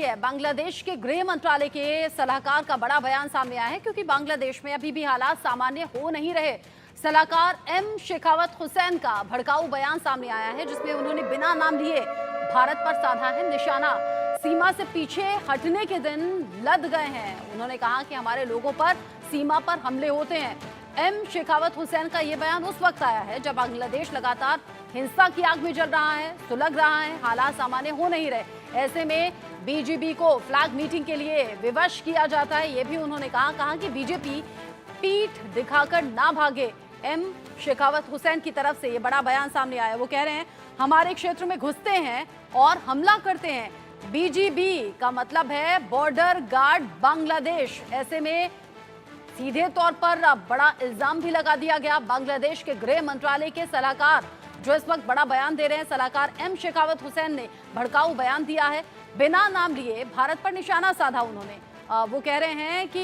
बांग्लादेश के गृह मंत्रालय के सलाहकार का बड़ा बयान सामने आया है क्योंकि बांग्लादेश में अभी भी हालात सामान्य हो नहीं रहे। सलाहकार एम शेखावत हुसैन का भड़काऊ बयान सामने आया है जिसमें उन्होंने बिना नाम लिए भारत पर साधा है निशाना। सीमा से पीछे हटने के दिन लद गए हैं। उन्होंने कहा कि हमारे लोगों पर सीमा पर हमले होते हैं। एम शेखावत हुसैन का ये बयान उस वक्त आया है जब बांग्लादेश लगातार हिंसा की आग में जल रहा है, सुलग रहा है, हालात सामान्य हो नहीं रहे। ऐसे में बीजेपी को फ्लैग मीटिंग के लिए विवश किया जाता है। ये भी उन्होंने कहा कि बीजेपी पीठ दिखाकर ना भागे। एम शेखावत हुसैन की तरफ से ये बड़ा बयान सामने आया। वो कह रहे हैं हमारे क्षेत्र में घुसते हैं और हमला करते हैं। बीजीबी का मतलब है बॉर्डर गार्ड बांग्लादेश। ऐसे में सीधे तौर पर बड़ा इल्जाम भी लगा दिया गया। बांग्लादेश के गृह मंत्रालय के सलाहकार जो इस वक्त बड़ा बयान दे रहे हैं, सलाहकार एम शेखावत हुसैन ने भड़काऊ बयान दिया है। बिना नाम लिए भारत पर निशाना साधा उन्होंने। वो कह रहे हैं कि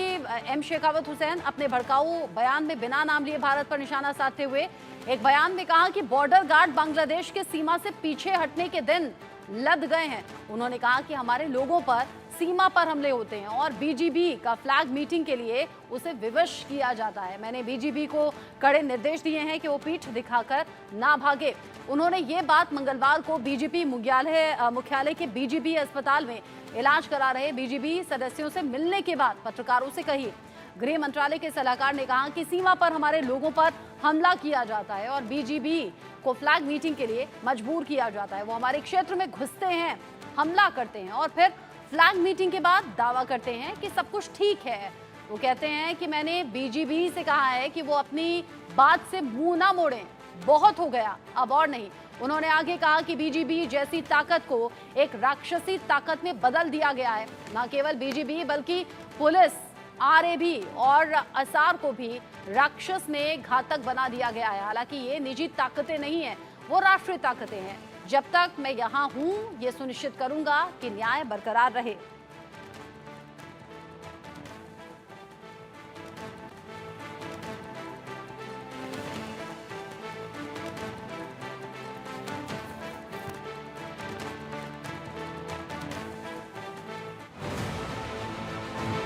एम शेखावत हुसैन अपने भड़काऊ बयान में बिना नाम लिए भारत पर निशाना साधते हुए एक बयान में कहा कि बॉर्डर गार्ड बांग्लादेश के सीमा से पीछे हटने के दिन लद गए हैं। उन्होंने कहा कि हमारे लोगों पर सीमा पर हमले होते हैं और बीजीबी का फ्लैग मीटिंग के लिए उसे विवश किया जाता है। मैंने बीजीबी को कड़े निर्देश दिए हैं कि वो पीठ दिखाकर ना भागे। उन्होंने ये बात मंगलवार को बीजेपी मुख्यालय के बीजीबी अस्पताल में इलाज करा रहे बीजीबी सदस्यों से मिलने के बाद पत्रकारों से कही। गृह मंत्रालय के सलाहकार ने कहा कि सीमा पर हमारे लोगों पर हमला किया जाता है और बीजीबी को फ्लैग मीटिंग के लिए मजबूर किया जाता है। वो हमारे क्षेत्र में घुसते हैं, हमला करते हैं और फिर फ्लैग मीटिंग के बाद दावा करते हैं कि सब कुछ ठीक है। वो कहते हैं कि मैंने बीजीबी से कहा है कि वो अपनी बात से मुंह ना मोड़ें, बहुत हो गया, अब और नहीं। उन्होंने आगे कहा कि बीजीबी जैसी ताकत को एक राक्षसी ताकत में बदल दिया गया है। न केवल बीजीबी बल्कि पुलिस, आरएबी और असार को भी राक्षस में घातक बना दिया गया है। हालांकि ये निजी ताकतें नहीं है, वो राष्ट्रीय ताकतें हैं। जब तक मैं यहाँ हूँ ये सुनिश्चित करूंगा कि न्याय बरकरार रहे।